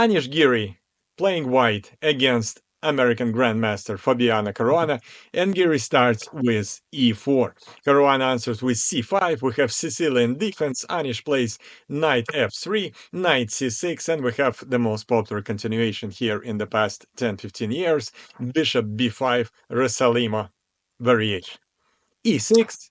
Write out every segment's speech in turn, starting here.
Anish Giri playing white against American Grandmaster Fabiano Caruana, and Giri starts with e4. Caruana answers with c5. We have Sicilian defense. Anish plays knight f3, knight c6, and we have the most popular continuation here in the past 10-15 years, bishop b5 Resalima variation. e6,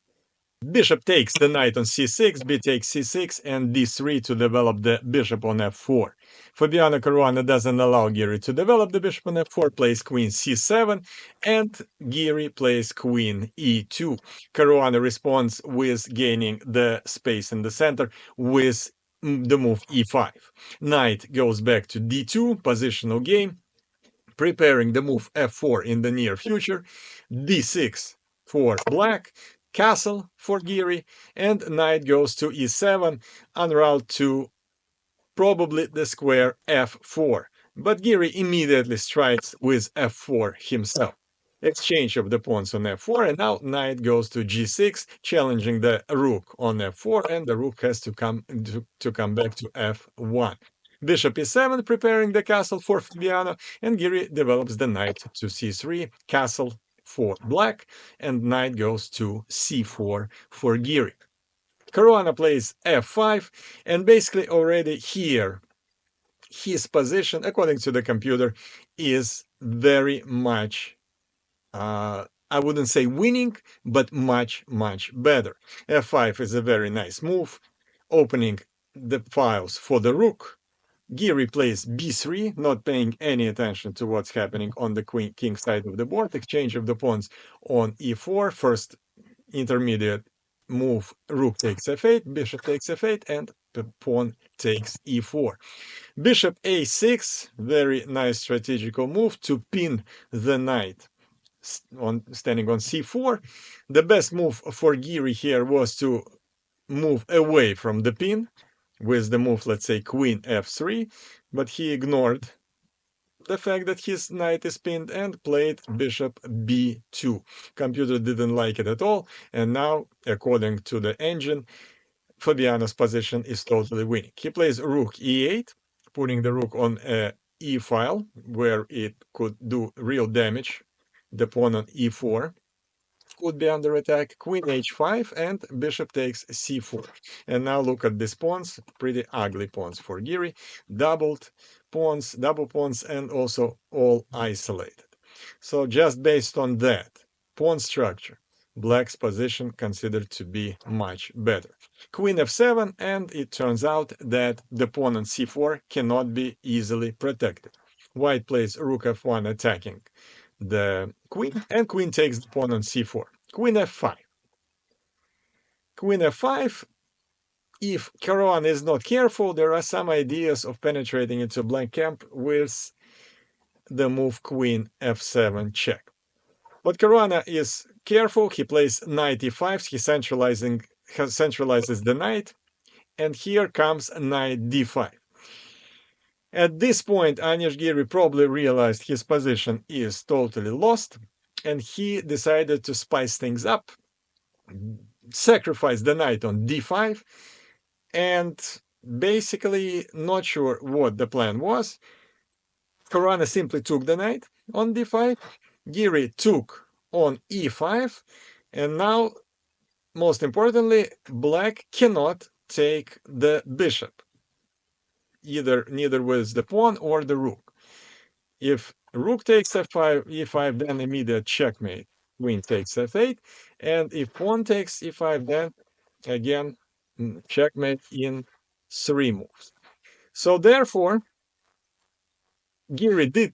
bishop takes the knight on c6, b takes c6, and d3 to develop the bishop on f4. Fabiano Caruana doesn't allow Giri to develop the bishop on f4, plays queen c7, and Giri plays queen e2. Caruana responds with gaining the space in the center with the move e5. Knight goes back to d2, positional game, preparing the move f4 in the near future, d6 for black, castle for Giri, and knight goes to e7 en route to probably the square f4. But Giri immediately strikes with f4 himself. Exchange of the pawns on f4, and now knight goes to g6, challenging the rook on f4, and the rook has to come back to f1. Bishop e7, preparing the castle for Fabiano, and Giri develops the knight to c3, castle for black, and knight goes to c4 for Giri. Caruana plays f5, and basically already here, his position, according to the computer, is very much, I wouldn't say winning, but much, much better. f5 is a very nice move, opening the files for the rook. Giri plays b3, not paying any attention to what's happening on the king side of the board. Exchange of the pawns on e4. First intermediate move, rook takes f8, bishop takes f8, and the pawn takes e4. Bishop a6, very nice strategical move to pin the knight standing on c4. The best move for Giri here was to move away from the pin with the move, let's say, queen f3, but he ignored the fact that his knight is pinned and played bishop b2. Computer didn't like it at all, and now, according to the engine, Fabiano's position is totally winning. He plays rook e8, putting the rook on a e file where it could do real damage. The pawn on e4 could be under attack. Queen h5, and bishop takes c4. And now look at these pawns, pretty ugly pawns for Giri. Double pawns, and also all isolated. So just based on that pawn structure, black's position considered to be much better. Queen f7, and it turns out that the pawn on c4 cannot be easily protected. White plays rook f1 attacking the queen, and queen takes the pawn on c4. Queen f5. Queen f5. If Caruana is not careful, there are some ideas of penetrating into black camp with the move queen f7 check. But Caruana is careful. He plays knight e5. He centralizes the knight, and here comes knight d5. At this point, Anish Giri probably realized his position is totally lost, and he decided to spice things up, sacrifice the knight on d5, and basically not sure what the plan was. Caruana simply took the knight on d5, Giri took on e5, and now, most importantly, black cannot take the bishop, neither with the pawn or the rook. If rook takes f5, e5, then immediate checkmate. Queen takes f8, and if pawn takes e5, then again checkmate in 3 moves. So therefore, Giri did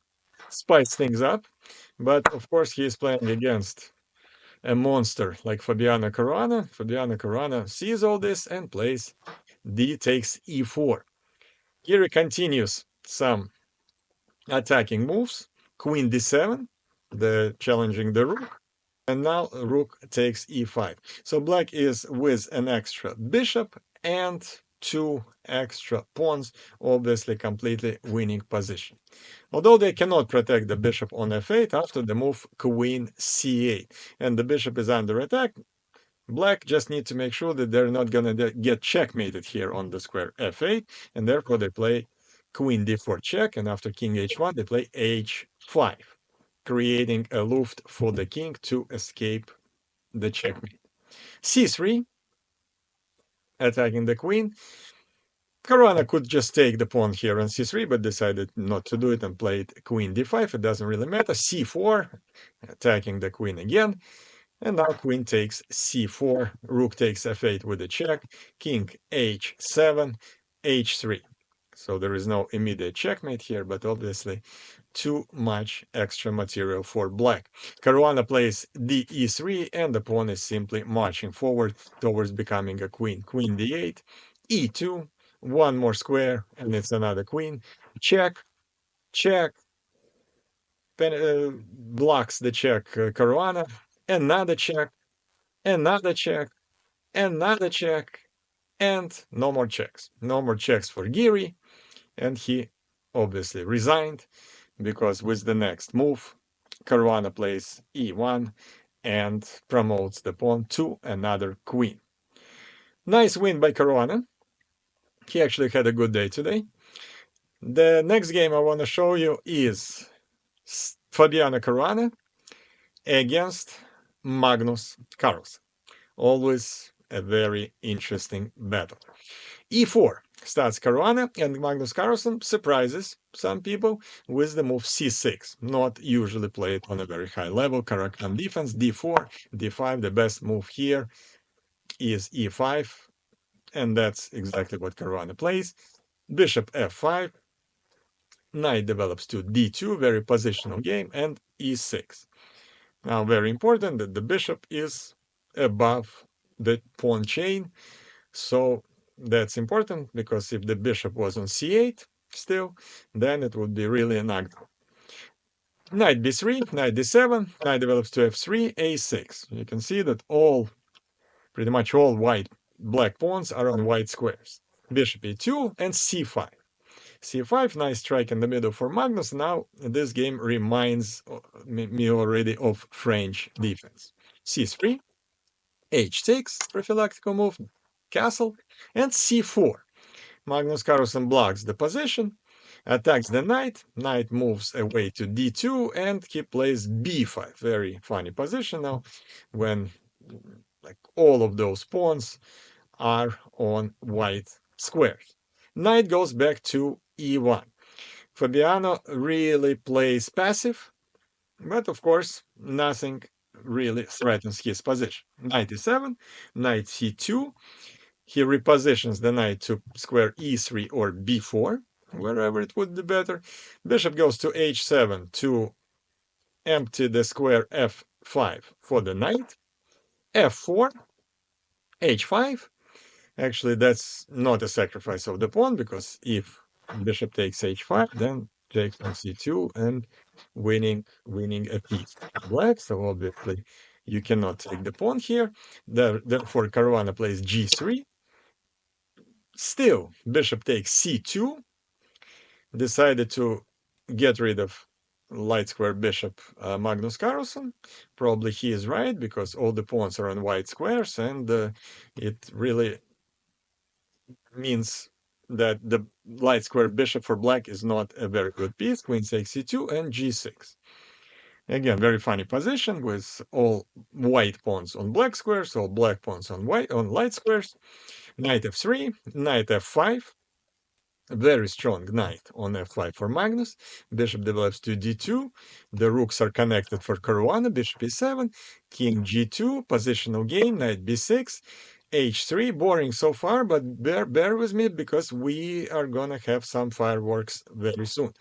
spice things up, but of course he is playing against a monster like Fabiano Caruana. Fabiano Caruana sees all this and plays d takes e4. Giri continues some attacking moves. Queen d7, challenging the rook, and now rook takes e5. So black is with an extra bishop and 2 extra pawns, obviously completely winning position. Although they cannot protect the bishop on f8 after the move queen c8, and the bishop is under attack, black just need to make sure that they're not going to get checkmated here on the square f8, and therefore they play queen d4 check, and after king h1, they play h5, creating a luft for the king to escape the checkmate. c3, attacking the queen. Caruana could just take the pawn here on c3, but decided not to do it and played queen d5. It doesn't really matter. c4, attacking the queen again. And now queen takes c4, rook takes f8 with a check, king h7, h3. So there is no immediate checkmate here, but obviously too much extra material for black. Caruana plays d e3, and the pawn is simply marching forward towards becoming a queen. Queen d8, e2, one more square, and it's another queen. Check, check, blocks the check Caruana, another check, another check, another check, and no more checks. No more checks for Giri, and he obviously resigned because with the next move, Caruana plays e1 and promotes the pawn to another queen. Nice win by Caruana. He actually had a good day today. The next game I want to show you is Fabiano Caruana against Magnus Carlsen. Always a very interesting battle. e4 starts Caruana, and Magnus Carlsen surprises some people with the move c6, not usually played on a very high level. Caracan defense, d4, d5. The best move here is e5, and that's exactly what Caruana plays. Bishop f5, knight develops to d2, very positional game, and e6. Now, very important that the bishop is above the pawn chain, so that's important because if the bishop was on c8 still, then it would be really a knockdown. Knight b3, knight d7, knight develops to f3, a6. You can see that pretty much all black pawns are on white squares. Bishop e2 and c5. c5, nice strike in the middle for Magnus. Now, this game reminds me already of French defense. c3, h6, prophylactical move, castle, and c4. Magnus Carlsen blocks the position, attacks the knight, knight moves away to d2, and he plays b5. Very funny position now when like all of those pawns are on white squares. Knight goes back to e1. Fabiano really plays passive, but of course, nothing really threatens his position. Knight e7, knight c2. He repositions the knight to square e3 or b4, wherever it would be better. Bishop goes to h7 to empty the square f5 for the knight. f4, h5. Actually, that's not a sacrifice of the pawn, because if bishop takes h5, then takes on c2 and winning a piece. Black, so obviously you cannot take the pawn here. Therefore, Caruana plays g3. Still, bishop takes c2. Decided to get rid of light square bishop Magnus Carlsen. Probably he is right, because all the pawns are on white squares, and it really means that the light square bishop for black is not a very good piece. Queen takes c2 and g6. Again, very funny position with all white pawns on black squares, all black pawns on light squares. Knight f3, knight f5. Very strong knight on f5 for Magnus. Bishop develops to d2. The rooks are connected for Caruana. Bishop e7, king g2, positional game, knight b6, h3. Boring so far, but bear with me, because we are gonna have some fireworks very soon.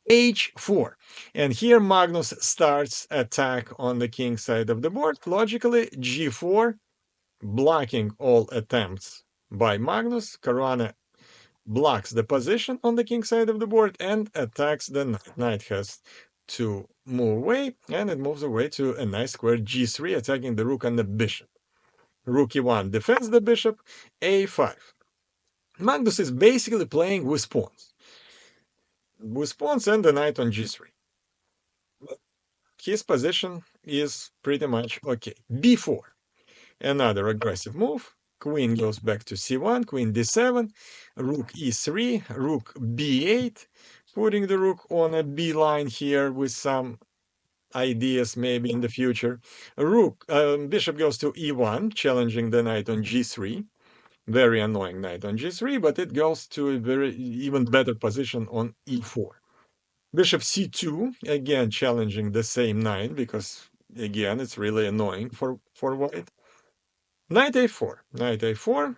h4. And here Magnus starts attack on the king side of the board. Logically, g4, blocking all attempts by Magnus. Caruana blocks the position on the king side of the board and attacks the knight. Knight has to move away, and it moves away to a nice square g3, attacking the rook and the bishop. Rook e1 defends the bishop, a5. Magnus is basically playing with pawns. With pawns and the knight on g3. His position is pretty much okay. b4, another aggressive move. queen goes back to c1, queen d7, rook e3, rook b8, putting the rook on a b line here with some ideas maybe in the future. Bishop goes to e1, challenging the knight on g3. Very annoying knight on g3, but it goes to a very even better position on e4. Bishop c2, again challenging the same knight because, again, it's really annoying for white. Knight a4,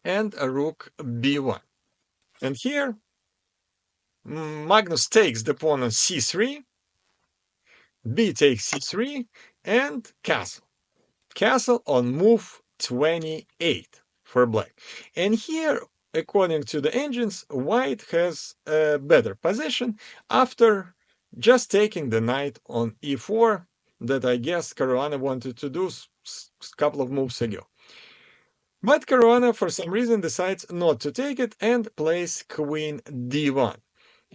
and a rook b1. And here, Magnus takes the pawn on c3, b takes c3, and castle. Castle on move 28 for black. And here, according to the engines, white has a better position after just taking the knight on e4 that I guess Caruana wanted to do a couple of moves ago. But Caruana, for some reason, decides not to take it and plays queen d1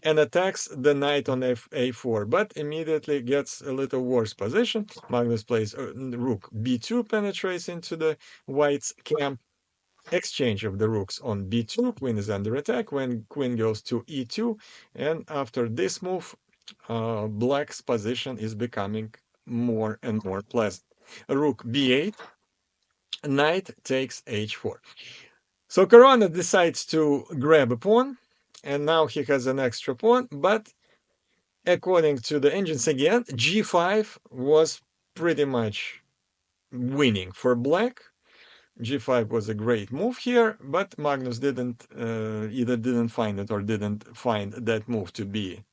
and attacks the knight on a4, but immediately gets a little worse position. Magnus plays rook b2, penetrates into the white's camp. Exchange of the rooks on b2, queen is under attack when queen goes to e2, and after this move, black's position is becoming more and more pleasant. Rook b8, knight takes h4. So Caruana decides to grab a pawn, and now he has an extra pawn, but according to the engines again, g5 was pretty much winning for black. G5 was a great move here, but Magnus either didn't find it or didn't find that move to be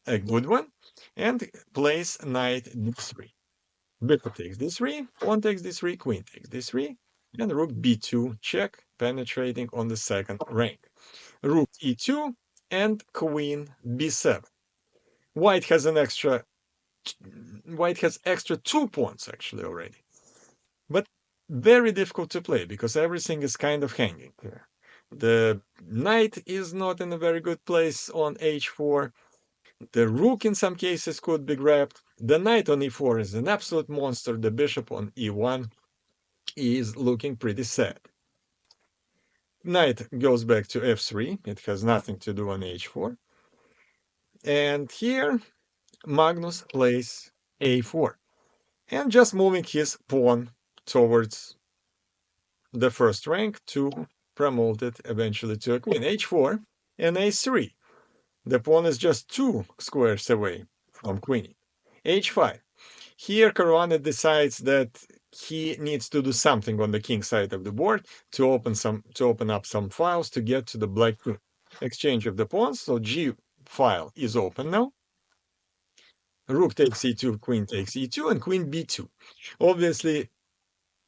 a good one, and plays knight d3. Bishop takes d3, pawn takes d3, queen takes d3, and rook b2 check, penetrating on the second rank. Rook e2 and queen b7. White has extra 2 pawns actually already, but very difficult to play because everything is kind of hanging here. The knight is not in a very good place on h4. The rook in some cases could be grabbed. The knight on e4 is an absolute monster. The bishop on e1 is looking pretty sad. Knight goes back to f3. It has nothing to do on h4. And here Magnus plays a4 and just moving his pawn towards the first rank to promote it eventually to a queen. h4 and a3. The pawn is just 2 squares away from queen. h5. Here Caruana decides that he needs to do something on the king side of the board to open up some files to get to the black queen. Exchange of the pawns, so G file is open now. Rook takes e2, queen takes e2, and queen b2. Obviously,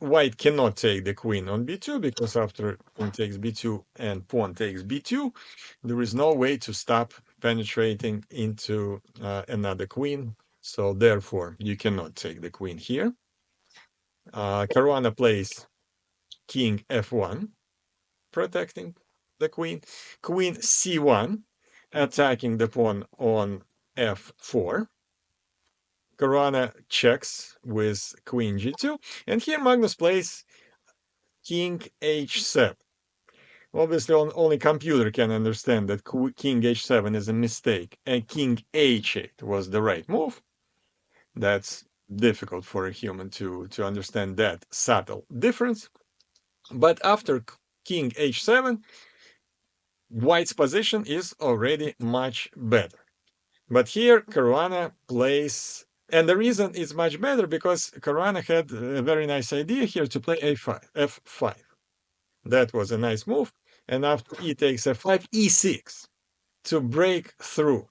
white cannot take the queen on b2 because after queen takes b2 and pawn takes b2, there is no way to stop penetrating into another queen. So therefore, you cannot take the queen here. Caruana plays king f1, protecting the queen. Queen c1, attacking the pawn on f4. Caruana checks with queen g2, and here Magnus plays king h7. Obviously, only computer can understand that king h7 is a mistake, and king h8 was the right move. That's difficult for a human to understand that subtle difference. But after king h7, white's position is already much better. But here Caruana plays, and the reason it's much better because Caruana had a very nice idea here to play f5. That was a nice move. And after e takes f5, e6 to break through.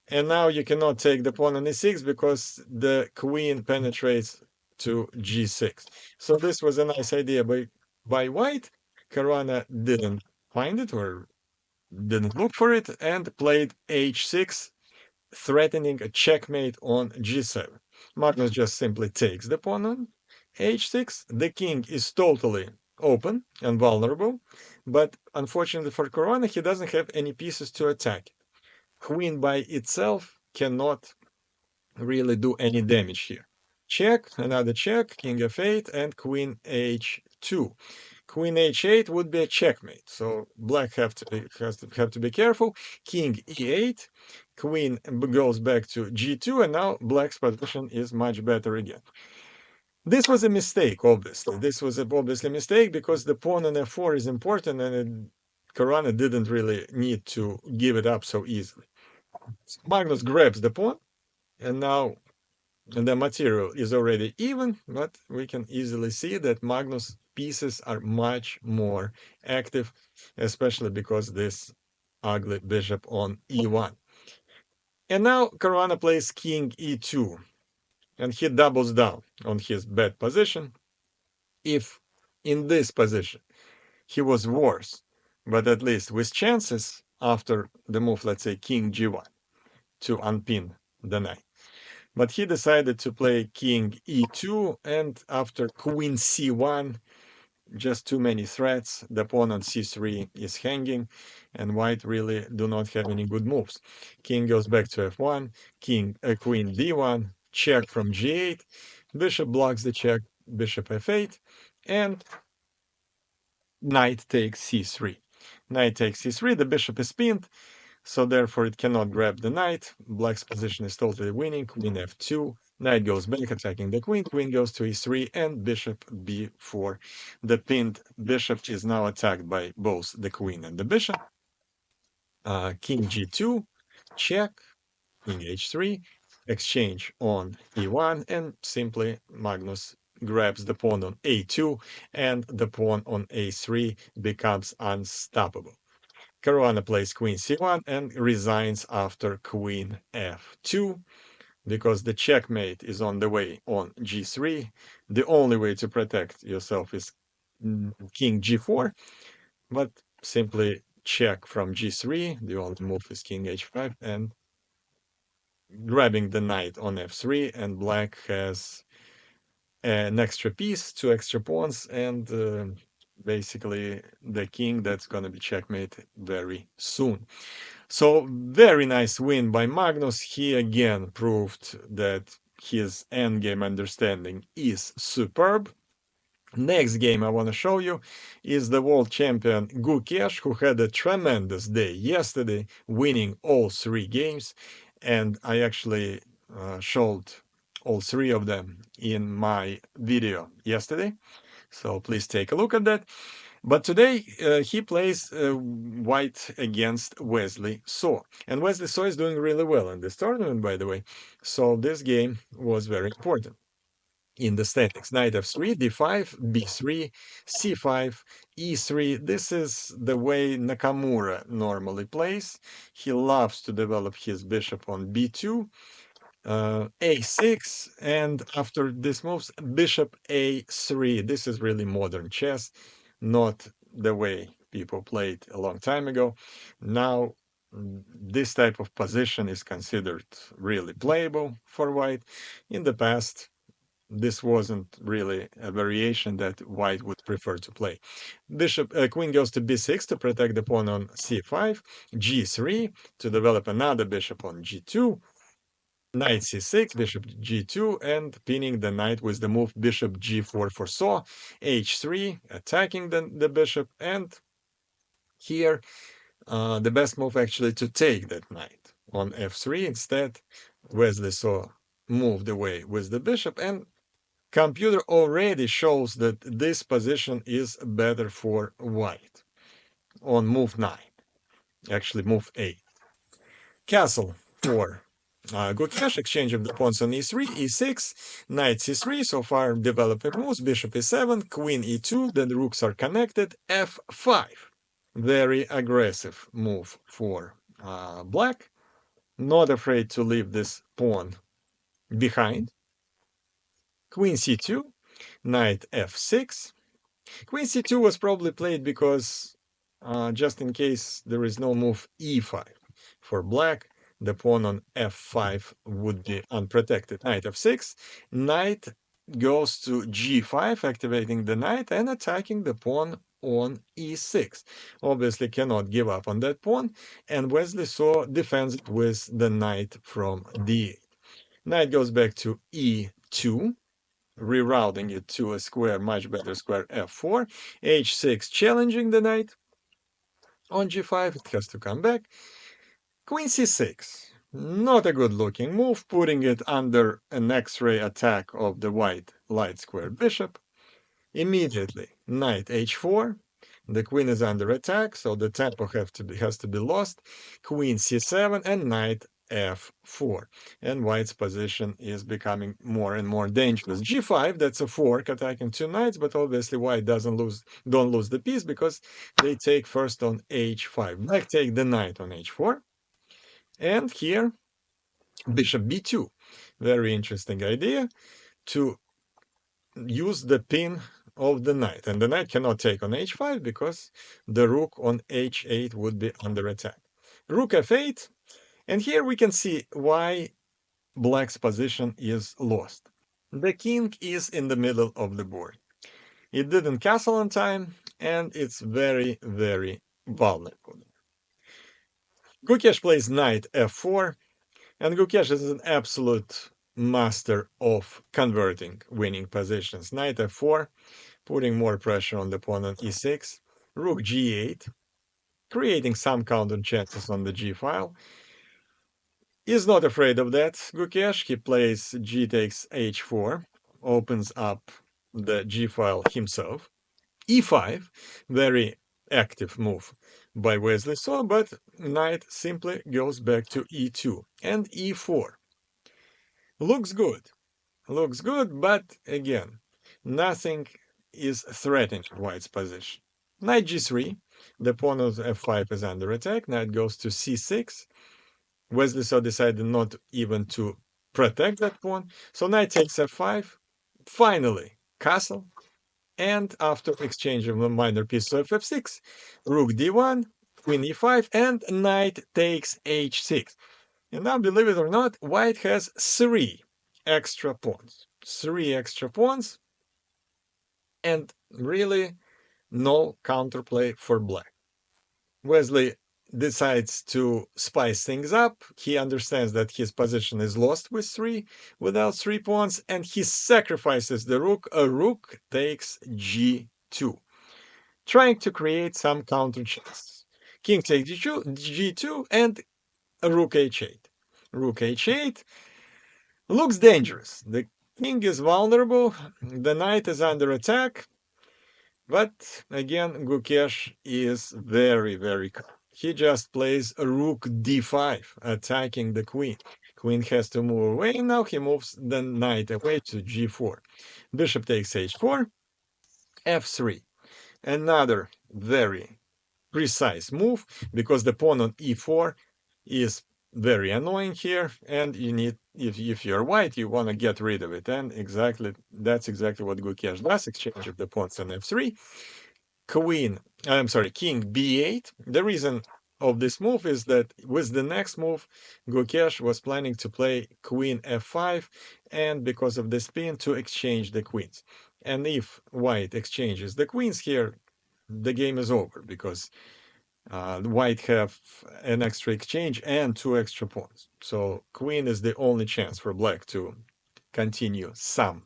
And now you cannot take the pawn on e6 because the queen penetrates to g6. So this was a nice idea by white. Caruana didn't find it or didn't look for it and played h6, threatening a checkmate on g7. Magnus just simply takes the pawn on h6. The king is totally open and vulnerable, but unfortunately for Caruana, he doesn't have any pieces to attack. Queen by itself cannot really do any damage here. Check, another check, king f8, and queen h2. Queen h8 would be a checkmate. So black have to be careful. King e8, queen goes back to g2, and now black's position is much better again. This was a mistake, obviously. This was obviously a mistake because the pawn on f4 is important, and Caruana didn't really need to give it up so easily. Magnus grabs the pawn, and now the material is already even, but we can easily see that Magnus' pieces are much more active, especially because this ugly bishop on e1. And now Caruana plays king e2, and he doubles down on his bad position. If in this position he was worse, but at least with chances after the move, let's say king g1, to unpin the knight. But he decided to play king e2, and after queen c1, just too many threats. The pawn on c3 is hanging, and white really do not have any good moves. King goes back to f1, queen d1, check from g8, bishop blocks the check, bishop f8, and knight takes c3. Knight takes c3, the bishop is pinned, so therefore it cannot grab the knight. Black's position is totally winning. Queen f2, knight goes back attacking the queen, queen goes to e3, and bishop b4. The pinned bishop is now attacked by both the queen and the bishop. King g2, check, king h3, exchange on e1, and simply Magnus grabs the pawn on a2, and the pawn on a3 becomes unstoppable. Caruana plays queen c1 and resigns after queen f2 because the checkmate is on the way on g3. The only way to protect yourself is king g4, but simply check from g3. The only move is king h5 and grabbing the knight on f3, and black has an extra piece, two extra pawns, and basically the king that's going to be checkmate very soon. So very nice win by Magnus. He again proved that his endgame understanding is superb. Next game I want to show you is the world champion Gukesh, who had a tremendous day yesterday, winning all three games. And I actually showed all three of them in my video yesterday. So please take a look at that. But today he plays white against Wesley So. And Wesley So is doing really well in this tournament, by the way. So this game was very important in the statics. Knight f3, d5, b3, c5, e3. This is the way Nakamura normally plays. He loves to develop his bishop on b2, a6, and after this moves, bishop a3. This is really modern chess, not the way people played a long time ago. Now, this type of position is considered really playable for white. In the past, this wasn't really a variation that white would prefer to play. Queen goes to b6 to protect the pawn on c5, g3 to develop another bishop on g2, knight c6, bishop g2, and pinning the knight with the move bishop g4 for So, h3, attacking the bishop, and here the best move actually to take that knight on f3. Instead, Wesley So moved away with the bishop, and computer already shows that this position is better for white on move 9, actually move 8. Castle for Gukesh, exchange of the pawns on e3, e6, knight c3, so far developing moves, bishop e7, queen e2, then the rooks are connected, f5. Very aggressive move for black, not afraid to leave this pawn behind. Queen c2, knight f6. Queen c2 was probably played because just in case there is no move e5 for black, the pawn on f5 would be unprotected. Knight f6, knight goes to g5, activating the knight and attacking the pawn on e6. Obviously cannot give up on that pawn, and Wesley So defends it with the knight from d8. Knight goes back to e2, rerouting it to a square, much better square, f4. h6 challenging the knight on g5. It has to come back. Queen c6. Not a good looking move, putting it under an x-ray attack of the white light square bishop. Immediately, knight h4. The queen is under attack, so the tempo has to be lost. Queen c7 and knight f4. And white's position is becoming more and more dangerous. g5, that's a fork attacking two knights, but obviously white don't lose the piece because they take first on h5. Black take the knight on h4. And here, bishop b2. Very interesting idea to use the pin of the knight. And the knight cannot take on h5 because the rook on h8 would be under attack. Rook f8. And here we can see why black's position is lost. The king is in the middle of the board. It didn't castle on time, and it's very, very vulnerable. Gukesh plays knight f4, and Gukesh is an absolute master of converting winning positions. Knight f4, putting more pressure on the opponent e6, rook g8, creating some counter chances on the g file. He's not afraid of that, Gukesh. He plays g takes h4, opens up the g file himself. e5, very active move by Wesley So, but knight simply goes back to e2 and e4. Looks good, but again, nothing is threatening white's position. Knight g3, the pawn of f5 is under attack, knight goes to c6. Wesley So decided not even to protect that pawn, so knight takes f5, finally castle, and after exchange of a minor piece of f6, rook d1, queen e5, and knight takes h6. And now, believe it or not, white has three extra pawns. And really no counterplay for black. Wesley decides to spice things up. He understands that his position is lost without three pawns, and he sacrifices the rook. A rook takes g2, trying to create some counter chances. King takes g2, and rook h8. Rook h8 looks dangerous. The king is vulnerable, the knight is under attack, but again, Gukesh is very, very calm. He just plays a rook d5, attacking the queen. Queen has to move away. Now he moves the knight away to g4. Bishop takes h4, f3. Another very precise move, because the pawn on e4 is very annoying here, and you need, if you're white, you want to get rid of it. And that's exactly what Gukesh does. Exchange of the pawns on f3. King b8. The reason of this move is that with the next move, Gukesh was planning to play queen f5, and because of the spin, to exchange the queens. And if white exchanges the queens here, the game is over, because white have an extra exchange and two extra pawns. So queen is the only chance for black to continue some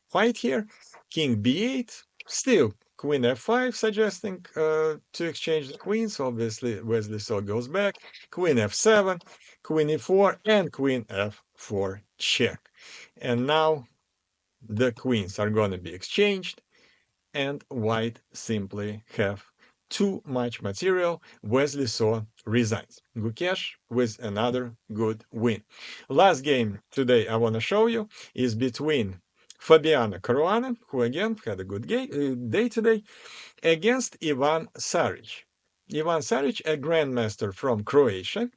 fight here. King b8, still queen f5, suggesting to exchange the queens. Obviously, Wesley So goes back. Queen f7, queen e4, and queen f4 check. And now the queens are going to be exchanged, and white simply have too much material. Wesley So resigns. Gukesh with another good win. Last game today I want to show you is between Fabiano Caruana, who again had a good day today, against Ivan Saric. Ivan Saric, a grandmaster from Croatia,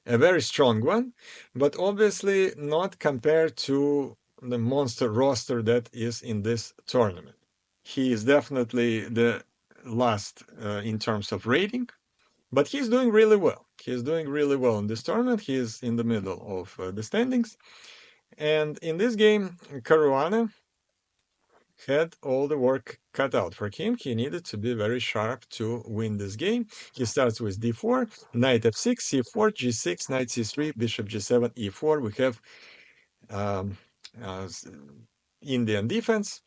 a very strong one, but obviously not compared to the monster roster that is in this tournament. He is definitely the last in terms of rating, but he's doing really well. He's doing really well in this tournament. He is in the middle of the standings. And in this game, Caruana had all the work cut out for him. He needed to be very sharp to win this game. He starts with d4, knight f6, c4, g6, knight c3, bishop g7, e4. We have um, uh, Indian defense.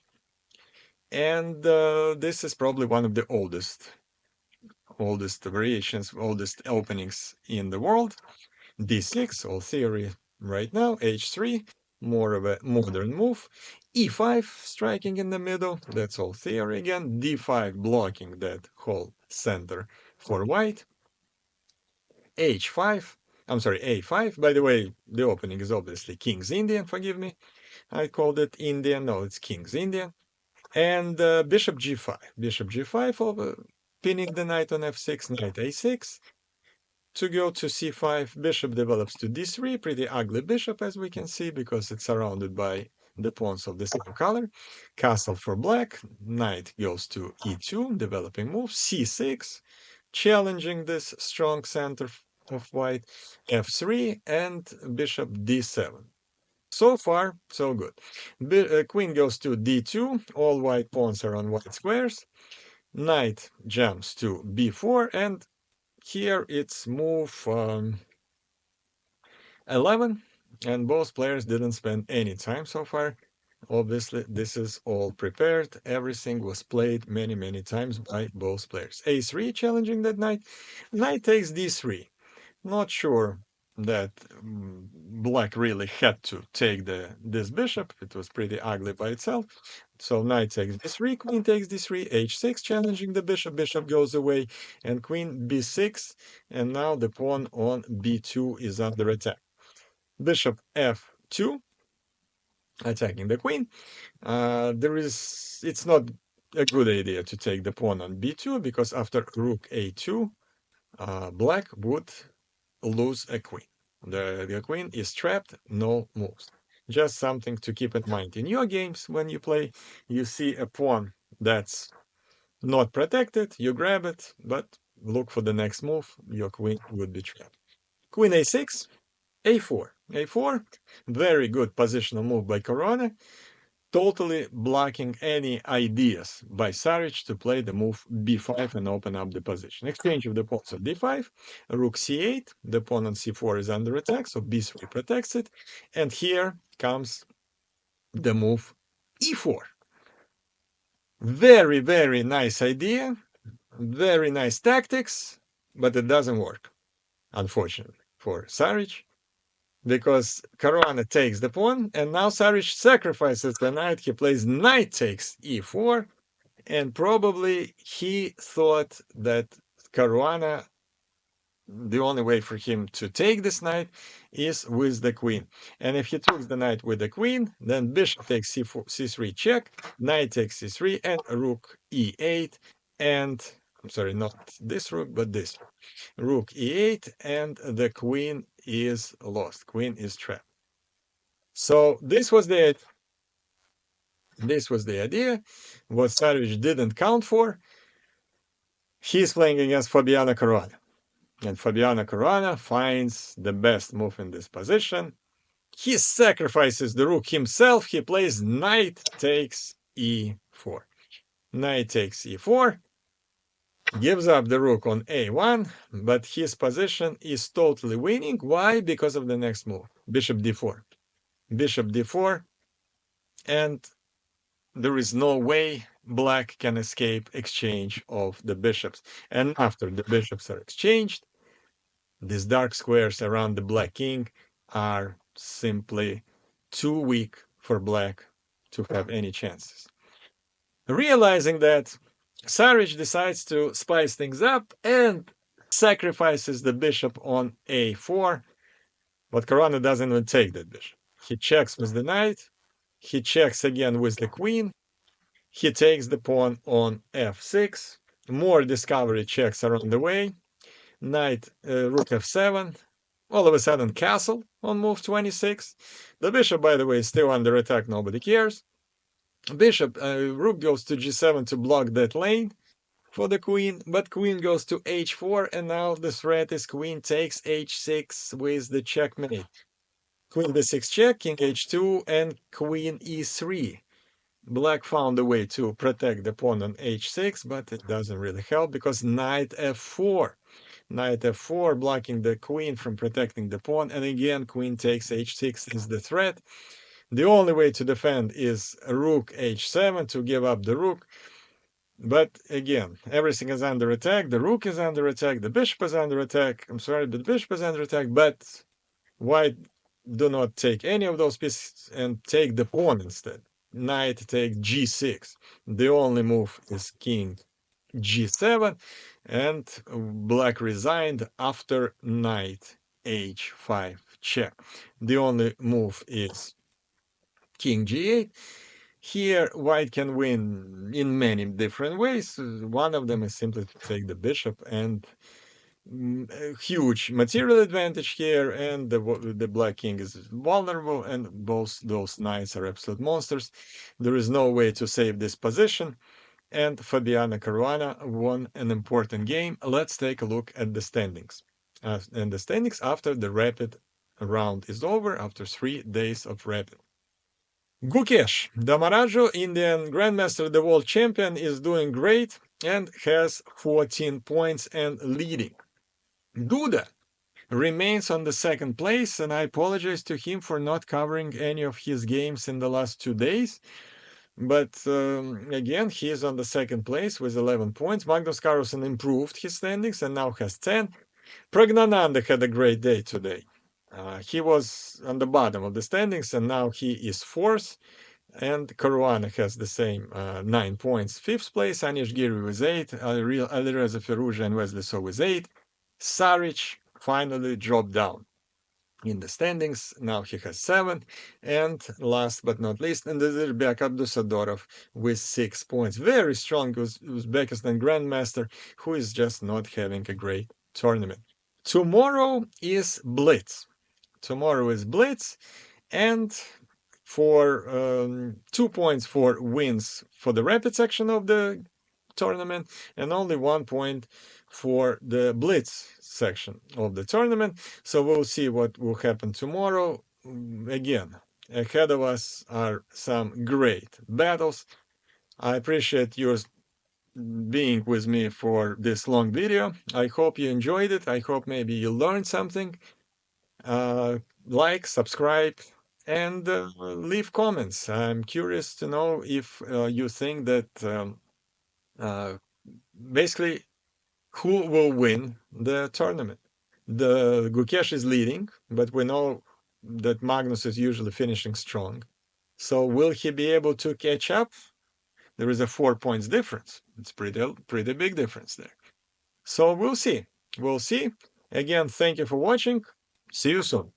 And this is probably one of the oldest variations, oldest openings in the world. D6, all theory right now. H3, more of a modern move. E5, striking in the middle. That's all theory again. D5, blocking that whole center for white. H5, I'm sorry, A5. By the way, the opening is obviously King's Indian, forgive me. I called it Indian. No, it's King's Indian. And bishop g5. Bishop g5 over pinning the knight on f6, knight a6. To go to c5, bishop develops to d3. Pretty ugly bishop, as we can see, because it's surrounded by the pawns of the same color. Castle for black. Knight goes to e2, developing move. c6, challenging this strong center of white. f3 and bishop d7. So far, so good. Queen goes to d2. All white pawns are on white squares. Knight jumps to b4, and here it's move 11, and both players didn't spend any time so far. Obviously, this is all prepared. Everything was played many, many times by both players. a3, challenging that knight. Knight takes d3. Not sure that black really had to take this bishop. It was pretty ugly by itself. So knight takes d3, queen takes d3, h6, challenging the bishop. Bishop goes away, and queen b6. And now the pawn on b2 is under attack. Bishop f2, attacking the queen. It's not a good idea to take the pawn on b2, because after rook a2, black would lose a queen. The queen is trapped, no moves. Just something to keep in mind. In your games, when you play, you see a pawn that's not protected, you grab it, but look for the next move, your queen would be trapped. Queen a6, a4. a4, very good positional move by Caruana, totally blocking any ideas by Saric to play the move b5 and open up the position. Exchange of the pawns of d5, rook c8, the pawn on c4 is under attack, so b3 protects it, and here comes the move e4. Very, very nice idea, very nice tactics, but it doesn't work, unfortunately, for Saric, because Caruana takes the pawn, and now Saric sacrifices the knight. He plays knight takes e4, and probably he thought that Caruana, the only way for him to take this knight is with the queen. And if he took the knight with the queen, then bishop takes c4, c3 check, knight takes c3, and rook e8, and I'm sorry, not this rook, but this rook e8, and the queen is lost. Queen is trapped. So this was the idea. What Saric didn't count for. He's playing against Fabiano Caruana. And Fabiano Caruana finds the best move in this position. He sacrifices the rook himself. He plays knight takes e4. Knight takes e4. Gives up the rook on a1, but his position is totally winning. Why? Because of the next move. Bishop d4. Bishop d4. And there is no way black can escape exchange of the bishops. And after the bishops are exchanged, these dark squares around the black king are simply too weak for black to have any chances. Realizing that, Saric decides to spice things up and sacrifices the bishop on a4, but Caruana doesn't even take that bishop. He checks with the knight, he checks again with the queen, he takes the pawn on f6, more discovery checks are on the way, knight, rook f7, all of a sudden castle on move 26. The bishop, by the way, is still under attack, nobody cares. Bishop, rook goes to g7 to block that lane for the queen, but queen goes to h4, and now the threat is queen takes h6 with the checkmate. Queen b6 check, king h2, and queen e3. Black found a way to protect the pawn on h6, but it doesn't really help because knight f4. Knight f4, blocking the queen from protecting the pawn. And again, queen takes h6 is the threat. The only way to defend is rook h7 to give up the rook. But again, everything is under attack. The rook is under attack. The bishop is under attack. I'm sorry, the bishop is under attack. But white do not take any of those pieces and take the pawn instead. Knight take g6. The only move is king g7, and black resigned after knight h5 check. The only move is king g8. Here, white can win in many different ways. One of them is simply to take the bishop, and a huge material advantage here, and the black king is vulnerable, and both those knights are absolute monsters. There is no way to save this position, and Fabiano Caruana won an important game. Let's take a look at the standings. And the standings after the rapid round is over, after 3 days of rapid. Gukesh, Dommaraju, Indian Grandmaster, the world champion, is doing great and has 14 points and leading. Duda remains on the second place, and I apologize to him for not covering any of his games in the last 2 days. But again, he is on the second place with 11 points. Magnus Carlsen improved his standings and now has 10. Pragnananda had a great day today. He was on the bottom of the standings, and now he is fourth. And Caruana has the same 9 points. Fifth place, Anish Giri with 8. Alireza Firouzja and Wesley So with 8. Saric finally dropped down in the standings. Now he has 7. And last but not least, Ndirbek Abdusadorov with 6 points. Very strong Uzbekistan Grandmaster, who is just not having a great tournament. Tomorrow is Blitz. And for 2 points for wins for the rapid section of the tournament, and only 1 point for the blitz section of the tournament. So we'll see what will happen tomorrow. Again, ahead of us are some great battles. I appreciate your being with me for this long video. I hope you enjoyed it. I hope maybe you learned something. Like, subscribe, and leave comments. I'm curious to know if you think that basically who will win the tournament. The Gukesh is leading, but we know that Magnus is usually finishing strong. So will he be able to catch up? There is a 4 points difference. It's pretty big difference there. So we'll see. Again, thank you for watching. See you soon.